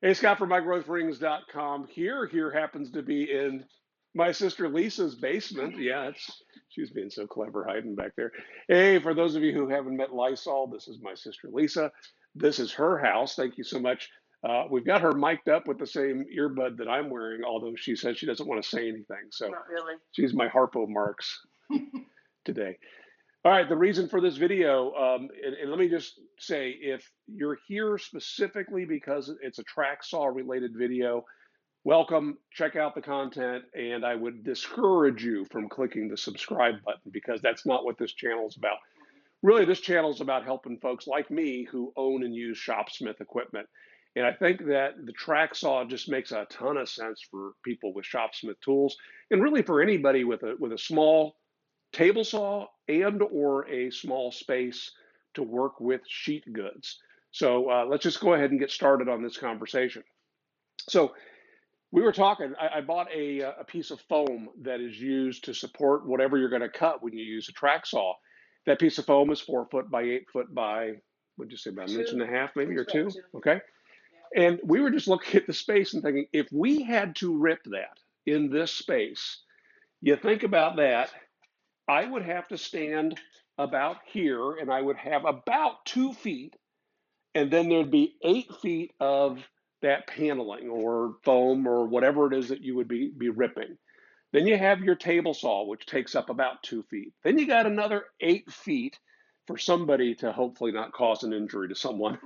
Hey, Scott from MyGrowthRings.com here. Here happens to be in my sister Lisa's basement. Yeah, she's being so clever hiding back there. Hey, for those of you who haven't met Lysol, this is my sister Lisa. This is her house. Thank you so much. We've got her mic'd up with the same earbud that I'm wearing, although she says she doesn't want to say anything. So not really. She's my Harpo Marx today. All right, the reason for this video, and let me just say, if you're here specifically because it's a track saw related video, welcome, check out the content, and I would discourage you from clicking the subscribe button because that's not what this channel is about. Really, this channel is about helping folks like me who own and use Shopsmith equipment. And I think that the track saw just makes a ton of sense for people with Shopsmith tools, and really for anybody with a small table saw and or a small space to work with sheet goods. So let's just go ahead and get started on this conversation. So we were talking, I bought a piece of foam that is used to support whatever you're going to cut when you use a track saw. That piece of foam is 4 foot by 8 foot by, what'd you say, about an inch and a half maybe, or two? Okay. And we were just looking at the space and thinking, if we had to rip that in this space, you think about that, I would have to stand about here and I would have about 2 feet, and then there'd be 8 feet of that paneling or foam or whatever it is that you would be ripping. Then you have your table saw, which takes up about 2 feet. Then you got another 8 feet for somebody to hopefully not cause an injury to someone.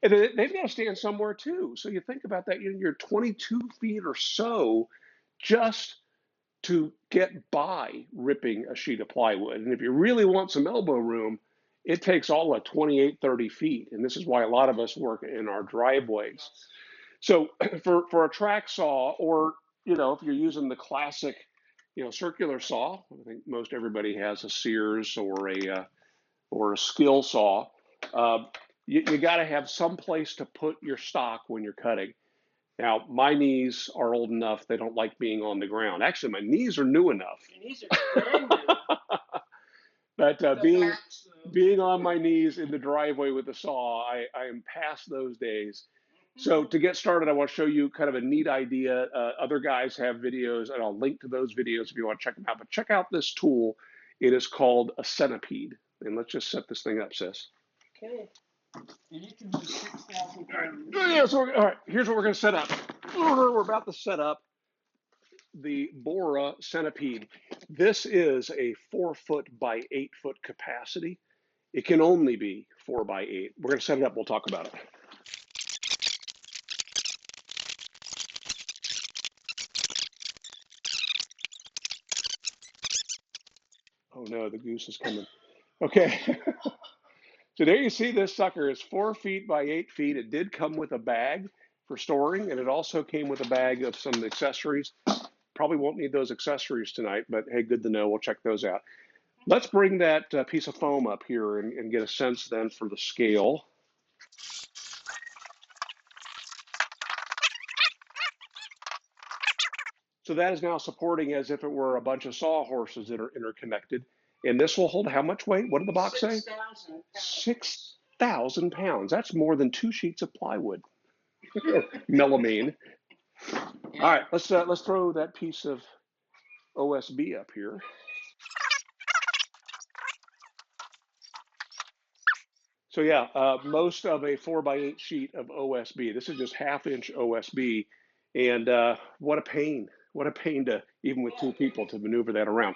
And then they've got to stand somewhere too. So you think about that, you're 22 feet or so just to get by ripping a sheet of plywood. And if you really want some elbow room, it takes all of 28, 30 feet. And this is why a lot of us work in our driveways. So for a track saw, or, if you're using the classic, circular saw, I think most everybody has a Sears or a skill saw. You got to have some place to put your stock when you're cutting. Now, my knees are old enough, they don't like being on the ground. Actually, my knees are new enough. Your knees are brand new. But being on my knees in the driveway with the saw, I am past those days. So to get started, I want to show you kind of a neat idea. Other guys have videos, and I'll link to those videos if you want to check them out. But check out this tool. It is called a centipede. And let's just set this thing up, sis. Okay. And it can be 6,000 pounds. Yeah, so all right, here's what we're going to set up. We're about to set up the Bora centipede. This is a 4 foot by 8 foot capacity. It can only be 4 by 8. We're going to set it up. We'll talk about it. Oh no, the goose is coming. Okay. So there you see this sucker is 4 feet by 8 feet. It did come with a bag for storing, and it also came with a bag of some accessories. Probably won't need those accessories tonight, but hey, good to know. We'll check those out. Let's bring that piece of foam up here and get a sense then for the scale. So that is now supporting as if it were a bunch of sawhorses that are interconnected. And this will hold how much weight? What did the box say? 6,000 pounds. 6,000 pounds. That's more than 2 sheets of plywood. Melamine. Yeah. All right, let's throw that piece of OSB up here. So yeah, most of a 4 by 8 sheet of OSB. This is just 1/2 inch OSB, and what a pain! What a pain to even with 2 people to maneuver that around.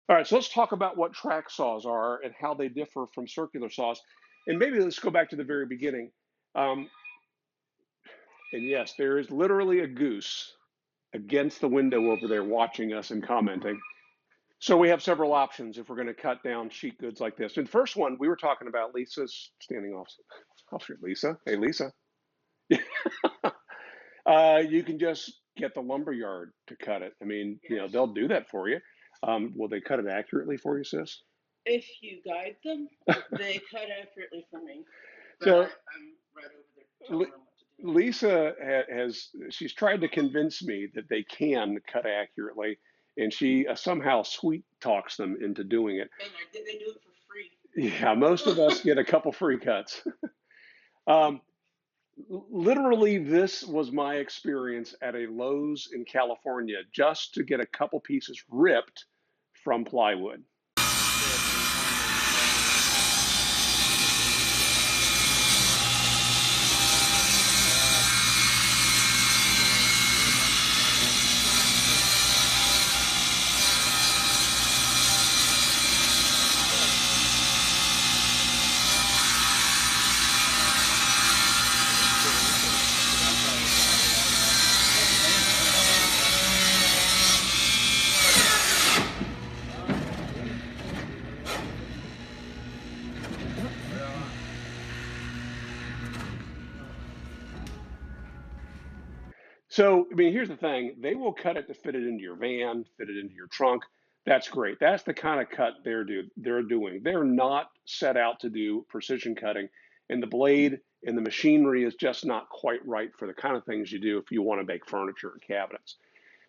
All right, so let's talk about what track saws are and how they differ from circular saws. And maybe let's go back to the very beginning. And yes, there is literally a goose against the window over there watching us and commenting. So we have several options if we're going to cut down sheet goods like this. And the first one we were talking about, Lisa's standing off Lisa. Hey, Lisa. You can just get the lumber yard to cut it. I mean, they'll do that for you. Will they cut it accurately for you, sis? If you guide them, they cut accurately for me. But So I'm right over there telling them what to do. Lisa she's tried to convince me that they can cut accurately, and she somehow sweet talks them into doing it. And they do it for free. Yeah, most of us get a couple free cuts. Literally, this was my experience at a Lowe's in California just to get a couple pieces ripped from plywood. So, I mean, here's the thing. They will cut it to fit it into your van, fit it into your trunk. That's great. That's the kind of cut they're doing. They're not set out to do precision cutting, and the blade and the machinery is just not quite right for the kind of things you do if you want to make furniture and cabinets.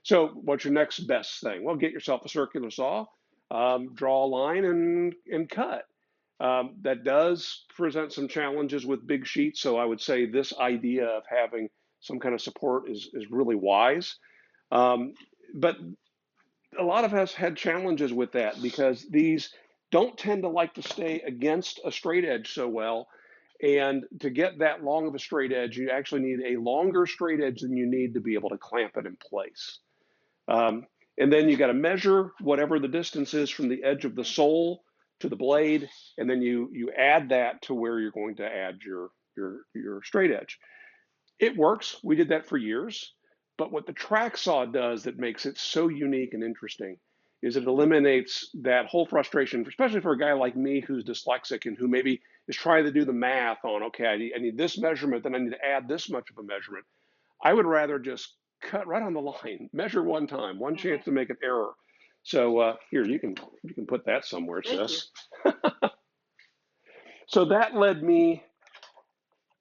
So, what's your next best thing? Well, get yourself a circular saw, draw a line, and cut. That does present some challenges with big sheets. So, I would say this idea of having some kind of support is really wise. Um, but a lot of us had challenges with that because these don't tend to like to stay against a straight edge so well. And to get that long of a straight edge, you actually need a longer straight edge than you need to be able to clamp it in place. Um, and then you got to measure whatever the distance is from the edge of the sole to the blade, and then you add that to where you're going to add your straight edge. It works. We did that for years. But what the track saw does that makes it so unique and interesting is it eliminates that whole frustration, especially for a guy like me who's dyslexic and who maybe is trying to do the math on, okay, I need this measurement, then I need to add this much of a measurement. I would rather just cut right on the line, measure one time, one chance to make an error. So here, you can put that somewhere, sis. So that led me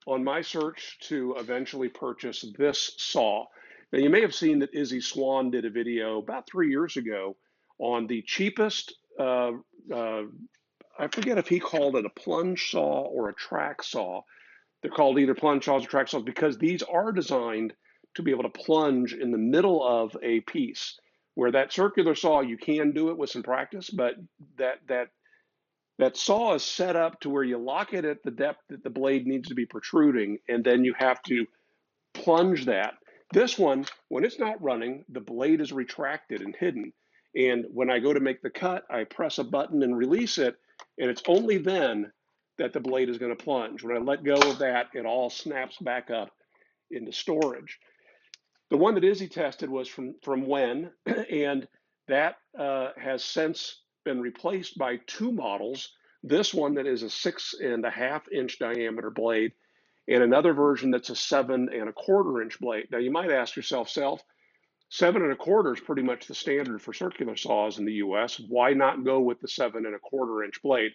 on my search to eventually purchase this saw. Now, you may have seen that Izzy Swan did a video about 3 years ago on the cheapest, uh, I forget if he called it a plunge saw or a track saw. They're called either plunge saws or track saws because these are designed to be able to plunge in the middle of a piece. Where that circular saw, you can do it with some practice, but that saw is set up to where you lock it at the depth that the blade needs to be protruding, and then you have to plunge that. This one, when it's not running, the blade is retracted and hidden. And when I go to make the cut, I press a button and release it, and it's only then that the blade is going to plunge. When I let go of that, it all snaps back up into storage. The one that Izzy tested was from WEN, and that has since been replaced by two models. This one that is a 6.5-inch diameter blade, and another version that's a 7.25-inch blade. Now you might ask yourself, 7.25 is pretty much the standard for circular saws in the U.S. Why not go with the 7.25-inch blade?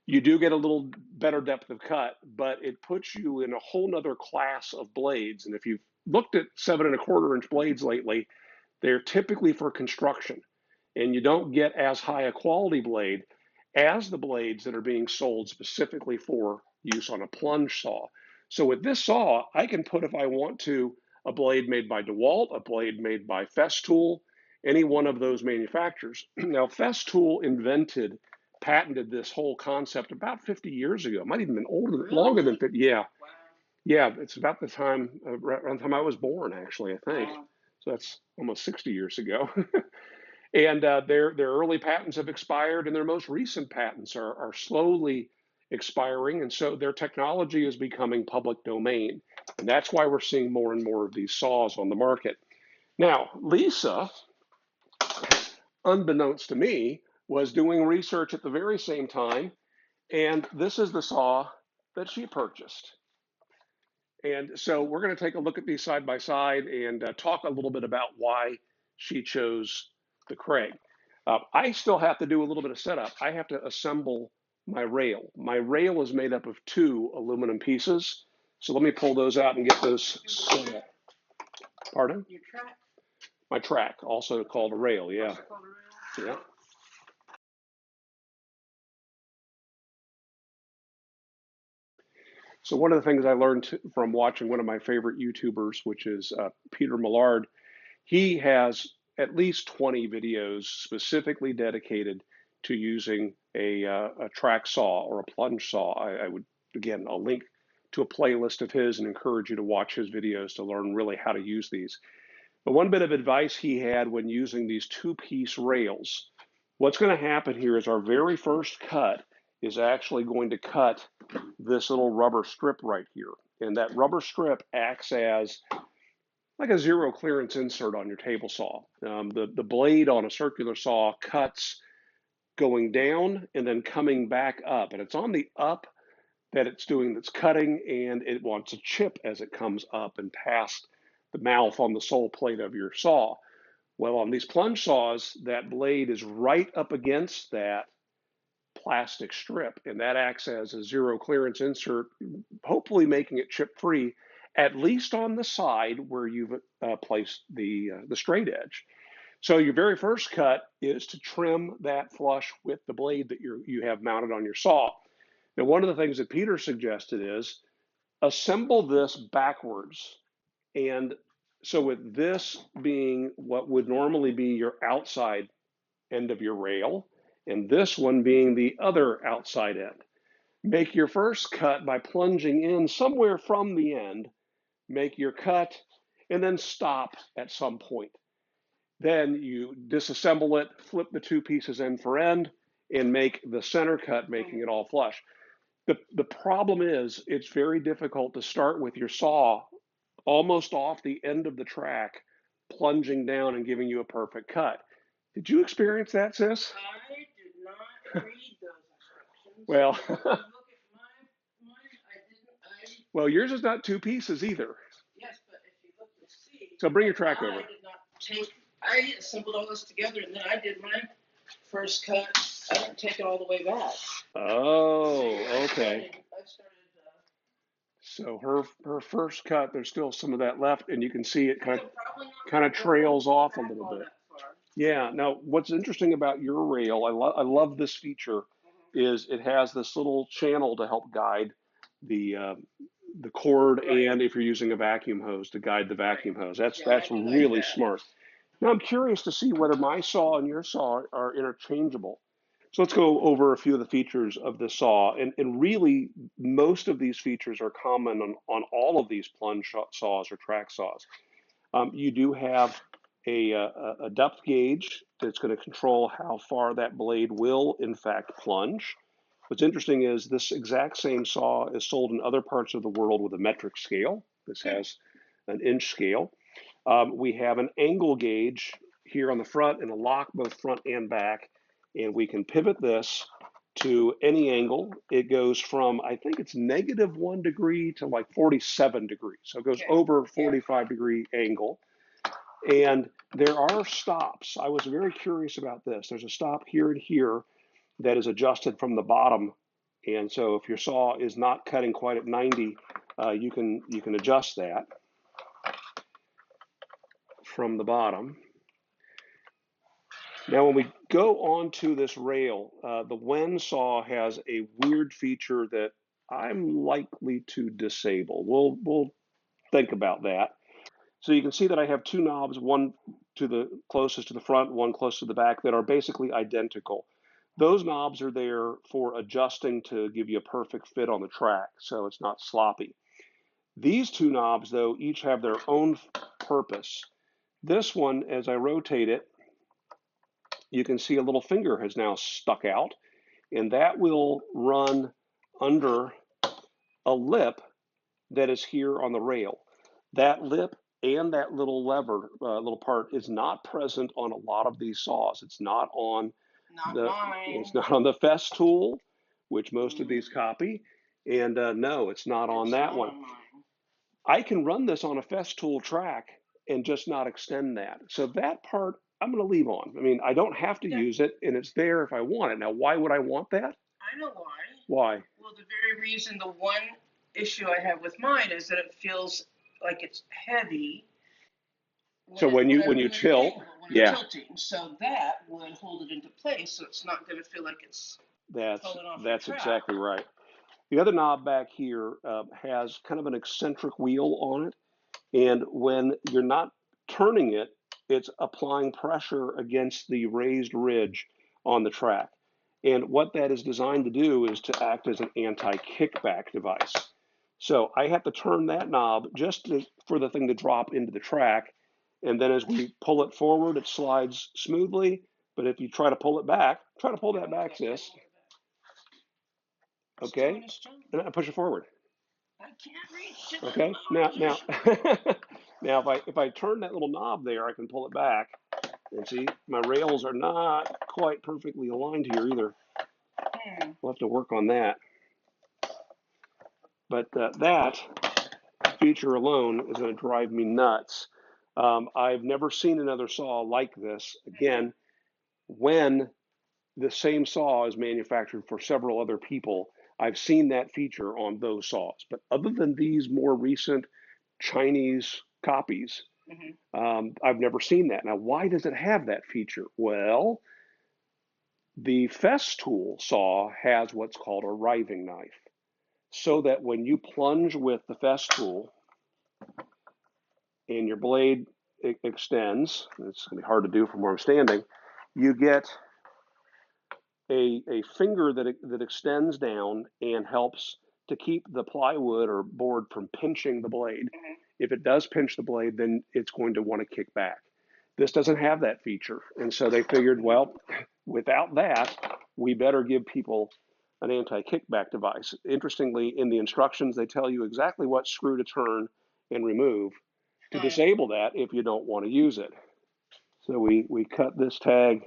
You do get a little better depth of cut, but it puts you in a whole nother class of blades. And if you've looked at 7.25-inch blades lately, they're typically for construction. And you don't get as high a quality blade as the blades that are being sold specifically for use on a plunge saw. So with this saw, I can put, if I want to, a blade made by DeWalt, a blade made by Festool, any one of those manufacturers. Now, Festool patented this whole concept about 50 years ago. It might even been older, really? Longer than 50. Yeah. Wow. Yeah, it's about the time, around the time I was born, actually, I think. Wow. So that's almost 60 years ago. And their early patents have expired, and their most recent patents are slowly expiring. And so their technology is becoming public domain. And that's why we're seeing more and more of these saws on the market. Now, Lisa, unbeknownst to me, was doing research at the very same time, and this is the saw that she purchased. And so we're going to take a look at these side by side and talk a little bit about why she chose the Kreg. I still have to do a little bit of setup. I have to assemble my rail. My rail is made up of two aluminum pieces. So let me pull those out and get those set up. Pardon? Your track? My track, also called a rail, yeah. Also called a rail? Yeah. So one of the things I learned from watching one of my favorite YouTubers, which is Peter Millard, he has at least 20 videos specifically dedicated to using a track saw or a plunge saw. I would, again, I'll link to a playlist of his and encourage you to watch his videos to learn really how to use these. But one bit of advice he had when using these two-piece rails, what's going to happen here is our very first cut is actually going to cut this little rubber strip right here. And that rubber strip acts as like a zero clearance insert on your table saw. The blade on a circular saw cuts going down and then coming back up. And it's on the up that it's doing that's cutting, and it wants to chip as it comes up and past the mouth on the sole plate of your saw. Well, on these plunge saws, that blade is right up against that plastic strip, and that acts as a zero clearance insert, hopefully making it chip free, at least on the side where you've placed the straight edge. So your very first cut is to trim that flush with the blade that you have mounted on your saw. Now, one of the things that Peter suggested is assemble this backwards. And so with this being what would normally be your outside end of your rail, and this one being the other outside end, make your first cut by plunging in somewhere from the end, make your cut, and then stop at some point. Then you disassemble it, flip the two pieces end for end, and make the center cut, making it all flush. The problem is it's very difficult to start with your saw almost off the end of the track, plunging down and giving you a perfect cut. Did you experience that, sis? I did not read those instructions. Well, Look at mine, I didn't. Well, yours is not two pieces either. Yes, but if you look and see. So bring your track over. I did not take. I assembled all this together, and then I did my first cut. I didn't take it all the way back. Oh, okay. I started. So her first cut, there's still some of that left, and you can see it kind of trails off a little bit. Yeah. Now, what's interesting about your rail, I love this feature, is it has this little channel to help guide the cord, and if you're using a vacuum hose, to guide the vacuum hose. That's really smart. Now I'm curious to see whether my saw and your saw are interchangeable. So let's go over a few of the features of the saw, and really most of these features are common on all of these plunge saws or track saws. You do have a depth gauge that's going to control how far that blade will in fact plunge. What's interesting is this exact same saw is sold in other parts of the world with a metric scale. This has an inch scale. We have an angle gauge here on the front and a lock both front and back, and we can pivot this to any angle. It goes from, I think it's -1 degree to like 47 degrees. So it goes over 45-degree angle. And there are stops. I was very curious about this. There's a stop here and here that is adjusted from the bottom. And so if your saw is not cutting quite at 90, you can adjust that from the bottom. Now, when we go on to this rail, the WEN saw has a weird feature that I'm likely to disable. We'll think about that. So you can see that I have two knobs, one to the closest to the front, one close to the back, that are basically identical. Those knobs are there for adjusting to give you a perfect fit on the track, so it's not sloppy. These two knobs, though, each have their own purpose. This one, as I rotate it, you can see a little finger has now stuck out, and that will run under a lip that is here on the rail. That lip and that little lever, little part, is not present on a lot of these saws. It's not on it's not on the Festool, which most of these copy, and no, it's not on that one. I can run this on a Festool track and just not extend that. So that part I'm going to leave on. I mean, I don't have to use it, and it's there if I want it. Now, why would I want that? I know why. Why? Well, the very reason, the one issue I have with mine is that it feels like it's heavy. So when you tilt, tilting, so that would hold it into place, so it's not going to feel like it's falling off. That's exactly right. The other knob back here has kind of an eccentric wheel on it. And when you're not turning it, it's applying pressure against the raised ridge on the track. And what that is designed to do is to act as an anti-kickback device. So I have to turn that knob just for the thing to drop into the track. And then as we pull it forward, it slides smoothly. But if you try to pull it back, try to pull that back, sis. Okay, and I push it forward. I can't reach it. Okay, now, now if I turn that little knob there, I can pull it back. And see, my rails are not quite perfectly aligned here either. We'll have to work on that. But that feature alone is going to drive me nuts. I've never seen another saw like this. Again, when the same saw is manufactured for several other people, I've seen that feature on those saws. But other than these more recent Chinese copies, I've never seen that. Now, why does it have that feature? Well, the Festool saw has what's called a riving knife, so that when you plunge with the Festool and your blade extends, it's going to be hard to do from where I'm standing, you get a finger that extends down and helps to keep the plywood or board from pinching the blade. If it does pinch the blade, then it's going to want to kick back. This doesn't have that feature. And so they figured, well, without that, we better give people an anti-kickback device. Interestingly, in the instructions, they tell you exactly what screw to turn and remove to disable that if you don't want to use it. So we cut this tag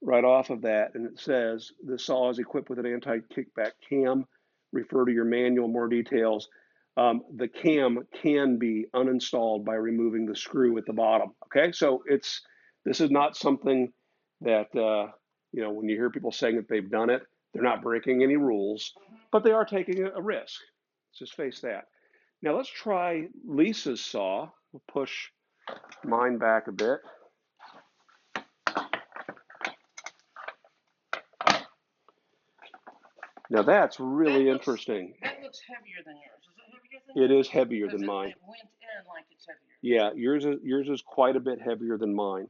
right off of that, and it says the saw is equipped with an anti-kickback cam. Refer to your manual, more details. The cam can be uninstalled by removing the screw at the bottom. Okay, so this is not something that when you hear people saying that they've done it, they're not breaking any rules, but they are taking a risk. Let's just face that. Now let's try Lisa's saw. We'll push mine back a bit. Now that's really interesting. That looks heavier than yours. Is it heavier than yours? It is heavier than mine. It went in like it's heavier. Yeah, yours is quite a bit heavier than mine.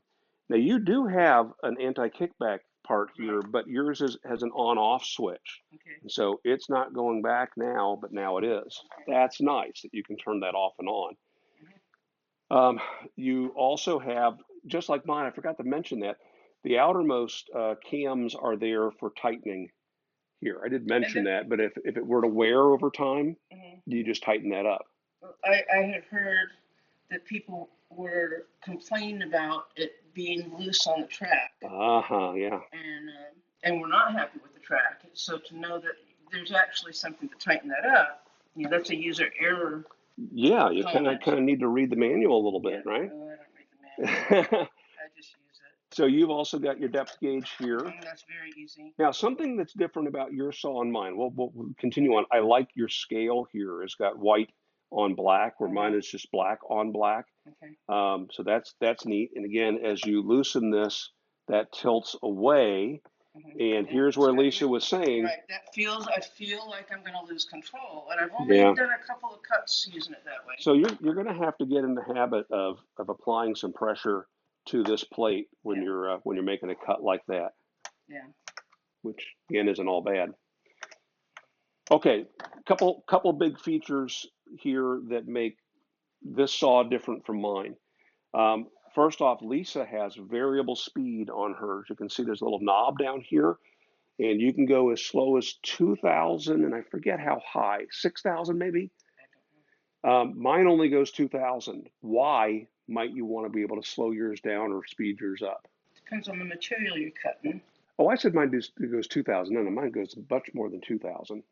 Now you do have an anti-kickback part here, but yours has an on-off switch. Okay. And so it's not going back now, but now it is. Okay. That's nice that you can turn that off and on. You also have, just like mine, I forgot to mention that, the outermost cams are there for tightening. Here, I did mention that, but if it were to wear over time, you just tighten that up. I had heard that people were complaining about it being loose on the track. Yeah. And we're not happy with the track. So to know that there's actually something to tighten that up, that's a user error. Yeah, you kind of need to read the manual a little bit, right? No, I don't read the manual. I just use it. So you've also got your depth gauge here. That's very easy. Now, something that's different about your saw and mine, we'll continue on. I like your scale here. It's got white on black, where mine is just black on black. Okay. So that's neat. And again, as you loosen this, that tilts away. And here's where Lisa was saying. Right. I feel like I'm going to lose control, and I've only done a couple of cuts using it that way. So you're going to have to get in the habit of applying some pressure to this plate when you're making a cut like that. Yeah. Which again isn't all bad. Okay, couple big features here that make this saw different from mine. First off, Lisa has variable speed on hers. You can see there's a little knob down here, and you can go as slow as 2,000, and I forget how high, 6,000 maybe? Mine only goes 2,000. Why might you want to be able to slow yours down or speed yours up? Depends on the material you're cutting. Oh, I said mine goes 2,000. No, mine goes much more than 2,000.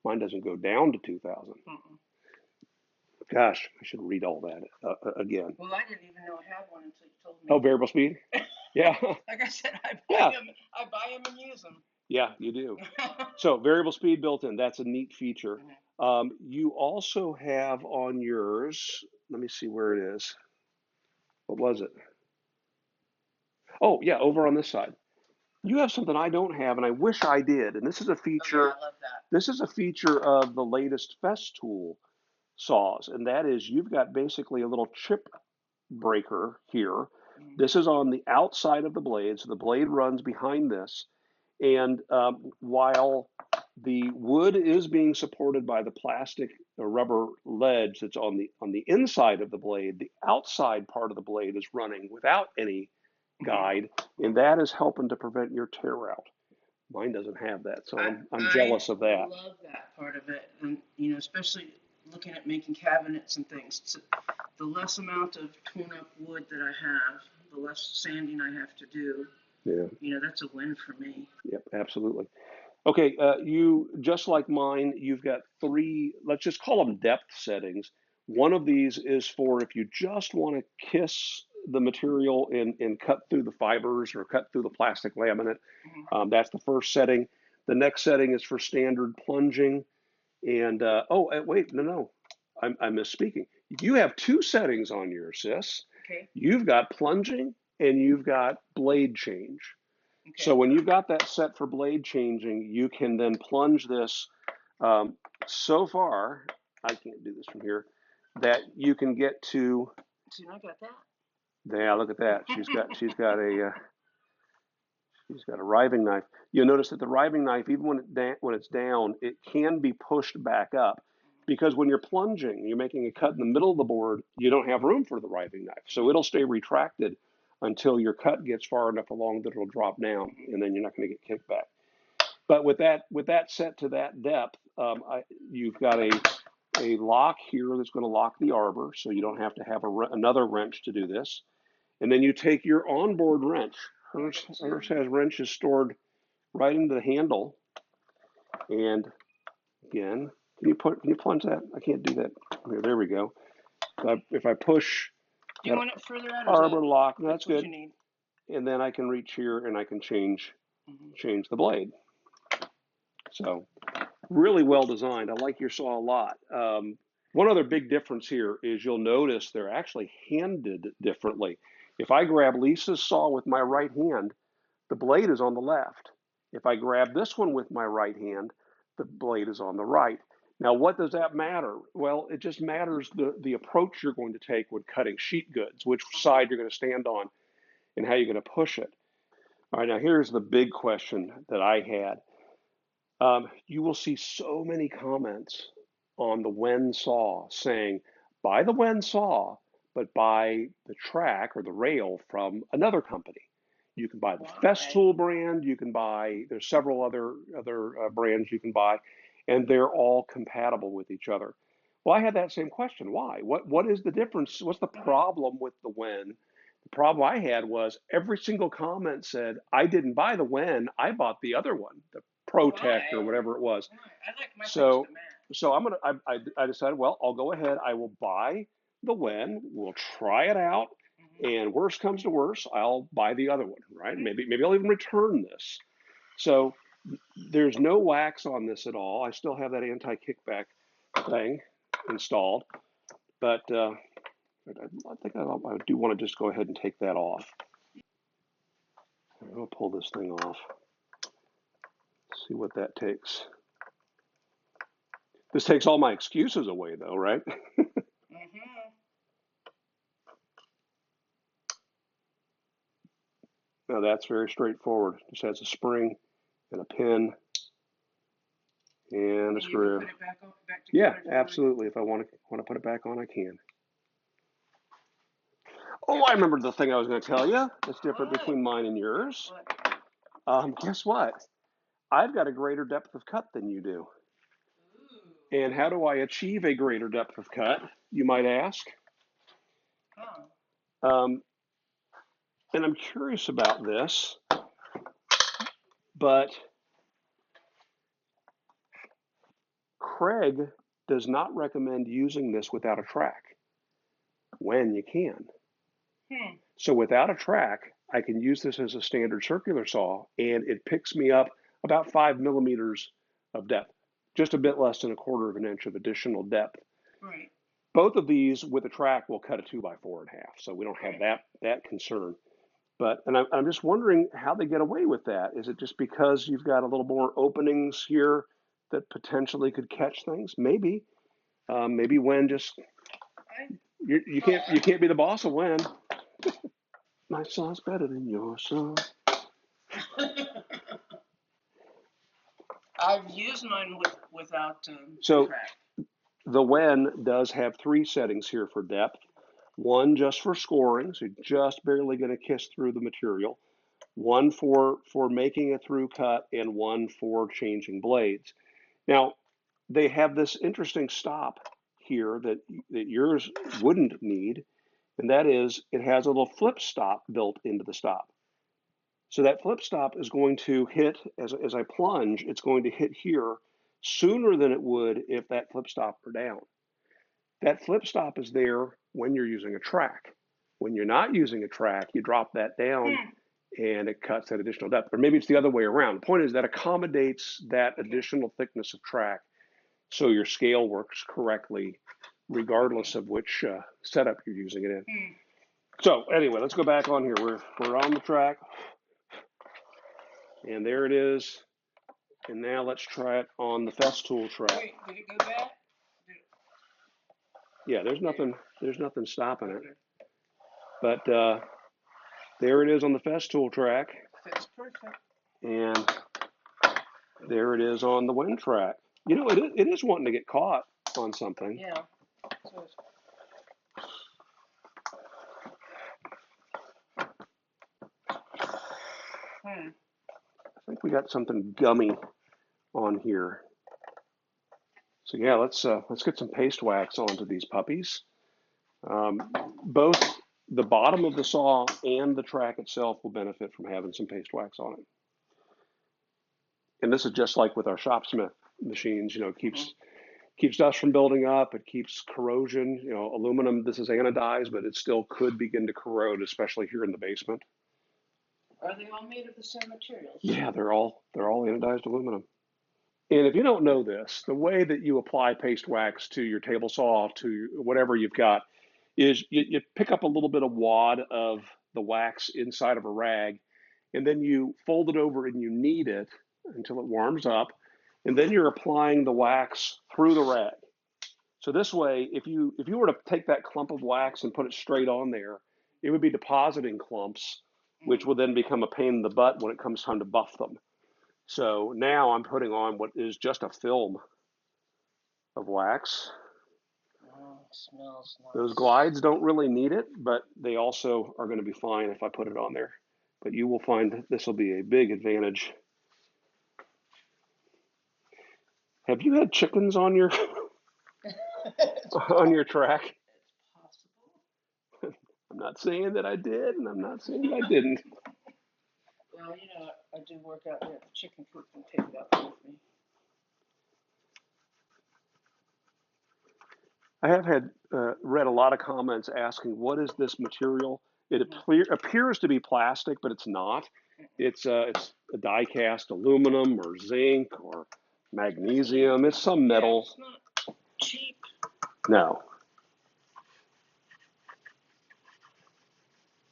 Mine doesn't go down to 2,000. Gosh, I should read all that again. Well, I didn't even know I had one until you told me. Oh, variable speed? Yeah. Like I said, I buy them and use them. Yeah, you do. So variable speed built in, that's a neat feature. You also have on yours, let me see where it is. What was it? Oh, yeah, over on this side. You have something I don't have, and I wish I did. And this is a feature. Oh yeah, I love that. This is a feature of the latest Festool saws, and that is you've got basically a little chip breaker here. This is on the outside of the blade, so the blade runs behind this. And while the wood is being supported by the plastic or rubber ledge that's on the inside of the blade, the outside part of the blade is running without any guide, and that is helping to prevent your tear out. Mine doesn't have that, so I'm jealous of that. I love that part of it, and especially looking at making cabinets and things. The less amount of torn-up wood that I have, the less sanding I have to do. Yeah. That's a win for me. Yep, absolutely. Okay, you just like mine, you've got three, let's just call them depth settings. One of these is for if you just want to kiss the material and cut through the fibers or cut through the plastic laminate. That's the first setting. The next setting is for standard plunging. And wait, no, I'm misspeaking. You have two settings on yours, sis. Okay. You've got plunging and you've got blade change. Okay. So when you've got that set for blade changing, you can then plunge this so far. I can't do this from here. That you can get to. See, I got that. Yeah, look at that. She's got a riving knife. You'll notice that the riving knife, even when it's down, it can be pushed back up because when you're plunging, you're making a cut in the middle of the board, you don't have room for the riving knife. So it'll stay retracted until your cut gets far enough along that it'll drop down, and then you're not going to get kicked back. But with that set to that depth, you've got a lock here that's going to lock the arbor, so you don't have to have another wrench to do this. And then you take your onboard wrench. Hers has wrenches stored right into the handle. And again, can you plunge that? I can't do that. Here, there we go. If I push Do you want it further out? arbor lock, no, that's good. You need? And then I can reach here and I can change the blade. So really well designed. I like your saw a lot. One other big difference here is you'll notice they're actually handed differently. If I grab Lisa's saw with my right hand, the blade is on the left. If I grab this one with my right hand, the blade is on the right. Now, what does that matter? Well, it just matters the approach you're going to take when cutting sheet goods, which side you're going to stand on, and how you're going to push it. All right, now here's the big question that I had. You will see so many comments on the WEN saw saying, buy the WEN saw, but buy the track or the rail from another company. You can buy the Festool brand. You can buy, there's several other brands you can buy, and they're all compatible with each other. Well, I had that same question. Why? What is the difference? What's the problem with the WEN? The problem I had was every single comment said, I didn't buy the WEN, I bought the other one, the Protect or whatever it was. I like my So, things to match. so I decided, well, I'll go ahead. I will buy the WEN. We'll try it out, and worst comes to worst, I'll buy the other one. Right? Maybe I'll even return this. So there's no wax on this at all. I still have that anti-kickback thing installed, but I think I do want to just go ahead and take that off. I'm going to pull this thing off. See what that takes. This takes all my excuses away, though, right? Now that's very straightforward. Just has a spring and a pin and a screw. Put it back together. Yeah, absolutely. If I want to put it back on, I can. Oh, I remember the thing I was going to tell you. That's different between mine and yours. Guess what? I've got a greater depth of cut than you do. And how do I achieve a greater depth of cut, you might ask? And I'm curious about this, but Kreg does not recommend using this without a track when you can. So without a track, I can use this as a standard circular saw, and it picks me up about 5 millimeters of depth, just a bit less than 1/4 of an inch of additional depth. Right. Both of these with a track will cut a 2x4 in half, so we don't have that concern. But, and I'm just wondering how they get away with that. Is it just because you've got a little more openings here that potentially could catch things? Maybe. Maybe WEN just, you can't be the boss of WEN. My saw's better than your saw. I've used mine without So crack. the WEN does have 3 settings here for depth. One just for scoring, so you're just barely going to kiss through the material. One for making a through cut, and one for changing blades. Now, they have this interesting stop here that yours wouldn't need, and that is it has a little flip stop built into the stop. So that flip stop is going to hit, as I plunge, it's going to hit here sooner than it would if that flip stop were down. That flip stop is there when you're using a track. When you're not using a track, you drop that down and it cuts that additional depth. Or maybe it's the other way around. The point is that accommodates that additional thickness of track so your scale works correctly regardless of which setup you're using it in. So anyway, let's go back on here. We're on the track. And there it is. And now let's try it on the Festool track. Wait, did it go back? Yeah, there's nothing stopping it. But there it is on the Festool track. Fits perfect. And there it is on the WEN track. You know, it is wanting to get caught on something. Yeah. So I think we got something gummy on here. So yeah, let's get some paste wax onto these puppies. Both the bottom of the saw and the track itself will benefit from having some paste wax on it. And this is just like with our Shopsmith machines. You know, it keeps dust from building up. It keeps corrosion. You know, aluminum. This is anodized, but it still could begin to corrode, especially here in the basement. are they all made of the same materials? Yeah, they're all anodized aluminum. And if you don't know this, the way that you apply paste wax to your table saw, to whatever you've got, is you pick up a little bit of wad of the wax inside of a rag, and then you fold it over and you knead it until it warms up, and then you're applying the wax through the rag. So this way, if you were to take that clump of wax and put it straight on there, it would be depositing clumps, which will then become a pain in the butt when it comes time to buff them. So now I'm putting on what is just a film of wax. Oh, it smells nice. Those glides don't really need it, but they also are going to be fine if I put it on there. But you will find that this will be a big advantage. Have you had chickens on your on your track? It's possible. I'm not saying that I did, and I'm not saying that I didn't. Well, you know, I do work out there at the chicken coop and pick it up with me. I have had read a lot of comments asking, what is this material? It appears to be plastic, but it's not. It's a die-cast aluminum or zinc or magnesium. It's some metal. Yeah, it's not cheap. No.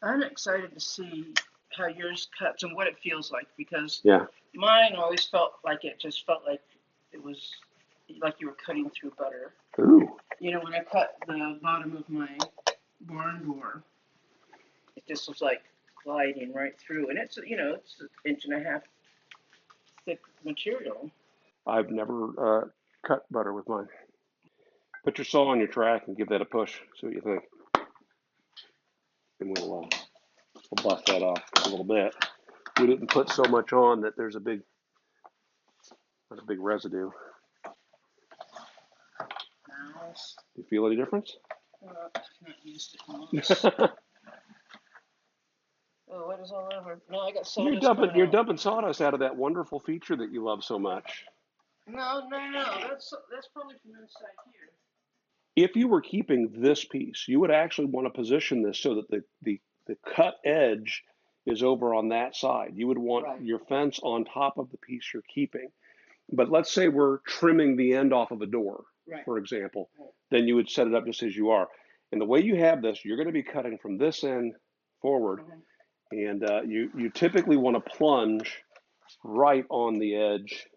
I'm excited to see how yours cuts and what it feels like, because Yeah. mine always felt like it was like you were cutting through butter. Ooh. You know, when I cut the bottom of my barn door, it just was like gliding right through. And it's, you know, it's an inch and a half thick material. I've never cut butter with mine. Put your saw on your track and give that a push. See what you think. And we'll buff that off a little bit. We didn't put so much on that there's a big residue. Nice. You feel any difference? I've not used it once. Oh, what is all over? No, I got sawdust. You're dumping sawdust out of that wonderful feature that you love so much. No. That's probably from inside here. If you were keeping this piece, you would actually want to position this so that the cut edge is over on that side. You would want your fence on top of the piece you're keeping. But let's say we're trimming the end off of a door, for example, then you would set it up just as you are. And the way you have this, you're going to be cutting from this end forward, And you typically want to plunge right on the edge,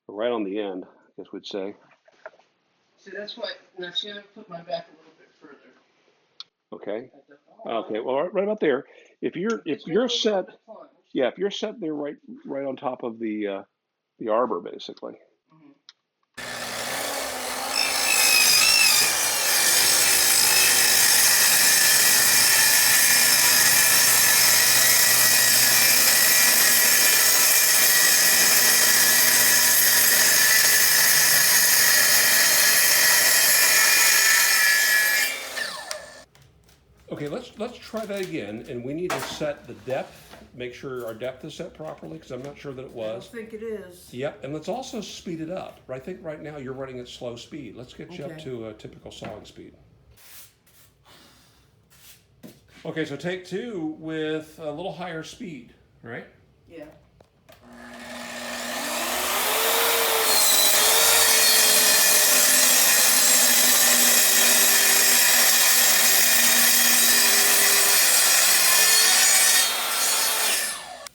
or right on the end, I guess we'd say. See, that's why, now see, I put my back a little bit further. Okay. Okay. Well, right about there. If you're set, yeah, if you're set there right on top of the arbor, basically. Mm-hmm. Okay, let's try that again, and we need to set the depth. Make sure our depth is set properly, because I'm not sure that it was. I don't think it is. Yep, and let's also speed it up. I think right now you're running at slow speed. Let's get you up to a typical sawing speed. Okay, so take two with a little higher speed, right? Yeah.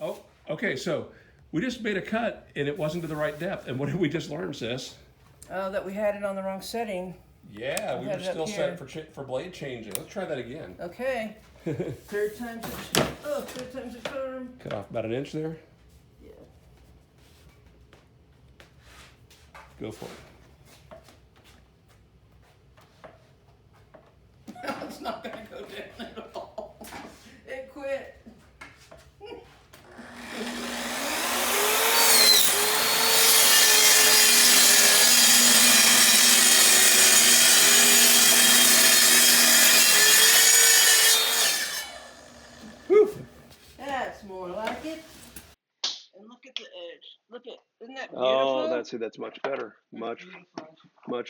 Oh, okay, so we just made a cut and it wasn't to the right depth. And what did we just learn, sis? Oh, that we had it on the wrong setting. Yeah, we were still set for blade changing. Let's try that again. Okay. Third time's a charm. Cut off about an inch there. Yeah. Go for it. It's not gonna go down at all. It quit. Whew. That's more like it. And look at the edge. Look at, isn't that beautiful? Oh, that's much better. Much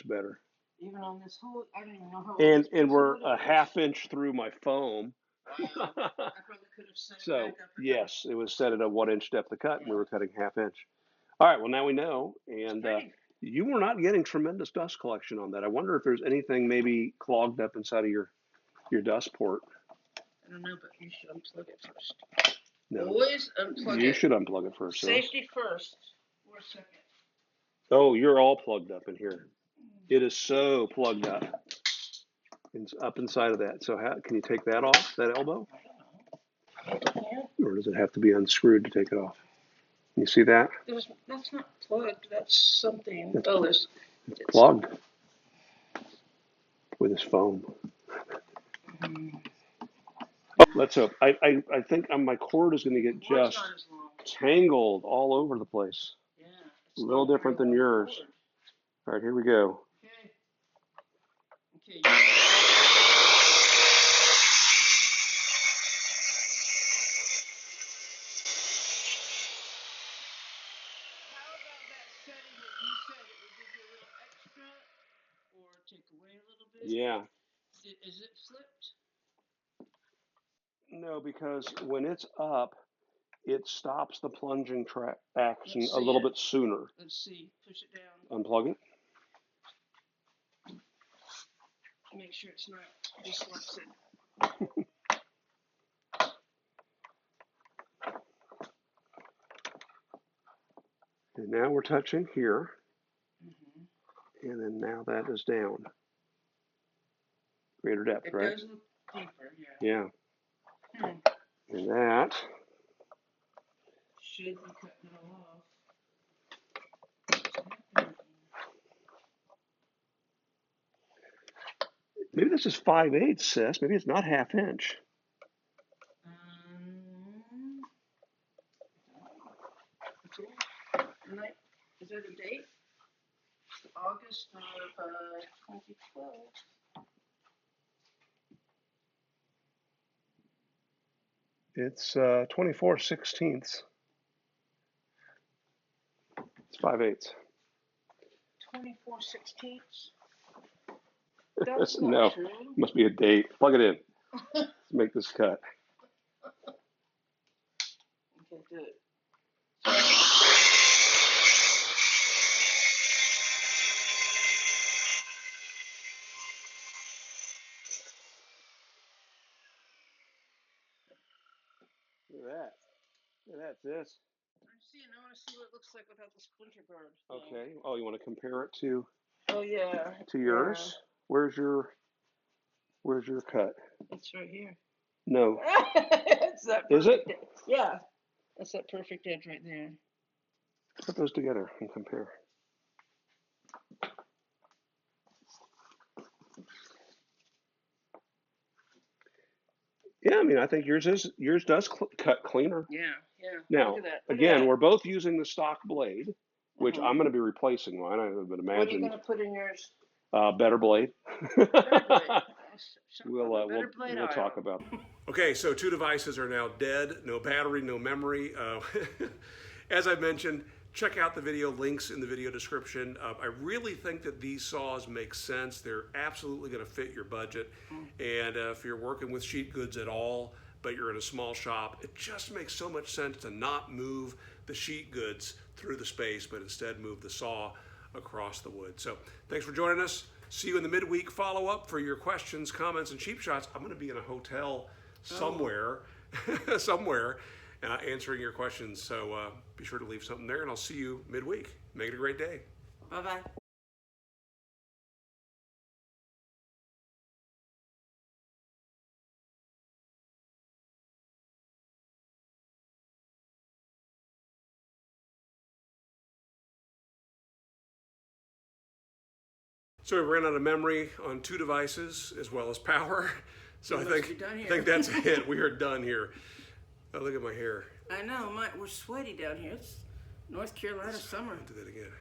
better. Even on this whole, I don't even know how. And we're a half inch through my foam. Wow. I probably could have set it So back up yes, it was set at a 1 inch depth of cut, and we were cutting half inch. All right, well now we know, and you were not getting tremendous dust collection on that. I wonder if there's anything maybe clogged up inside of your dust port. I don't know, but you should unplug it first. No. Always unplug it. You should unplug it first. Safety first. For a second. Oh, you're all plugged up in here. It is so plugged up. It's up inside of that. So can you take that off, that elbow? Or does it have to be unscrewed to take it off? Can you see that? That's not plugged. That's something. It's plugged with this foam. Oh, let's hope. I think my cord is going to get just tangled all over the place. Yeah. A little different than yours. All right, here we go. Okay. How about that setting that you said it would give you a little extra or take away a little bit? Yeah. Is it flipped? No, because when it's up, it stops the plunging action a little bit sooner. Let's see. Push it down. Unplug it. Make sure it's not dyslexic. And now we're touching here. And then now that is down. Greater depth, right? It does look deeper, yeah. Yeah. And that should be cutting it all off. Maybe this is 5/8, sis. Maybe it's not half inch. Is there a date? August of 2012. It's 24/16. It's 5/8. 24/16. That's not no, true. Must be a date. Plug it in. Let's make this cut. Okay, good. Look at that. Look at that, sis. I'm seeing. I want to see what it looks like without the splinter guard thing. Okay. Oh, you want to compare it to? Oh yeah. To yours? Yeah. Where's your cut? It's right here. No. It's that Is it? perfect. Yeah. That's that perfect edge right there. Put those together and compare. Yeah, I mean, I think yours does cut cleaner. Yeah. Yeah. Now, Look at that. Look again, at we're both using the stock blade, which that. I'm going to be replacing mine. I would What are you imagine gonna put in yours? better blade. Better blade. We'll talk about. Okay, so 2 devices are now dead. No battery, no memory. As I mentioned, check out the video links in the video description. I really think that these saws make sense. They're absolutely going to fit your budget. And if you're working with sheet goods at all, but you're in a small shop, it just makes so much sense to not move the sheet goods through the space, but instead move the saw across the wood. So thanks for joining us. See you in the midweek follow-up for your questions, comments, and cheap shots. I'm going to be in a hotel somewhere, answering your questions. So be sure to leave something there, and I'll see you midweek. Make it a great day. Bye-bye. So we ran out of memory on 2 devices as well as power. So I think that's it. We are done here. Oh, look at my hair. I know. We're sweaty down here. It's North Carolina summer. I'll do that again.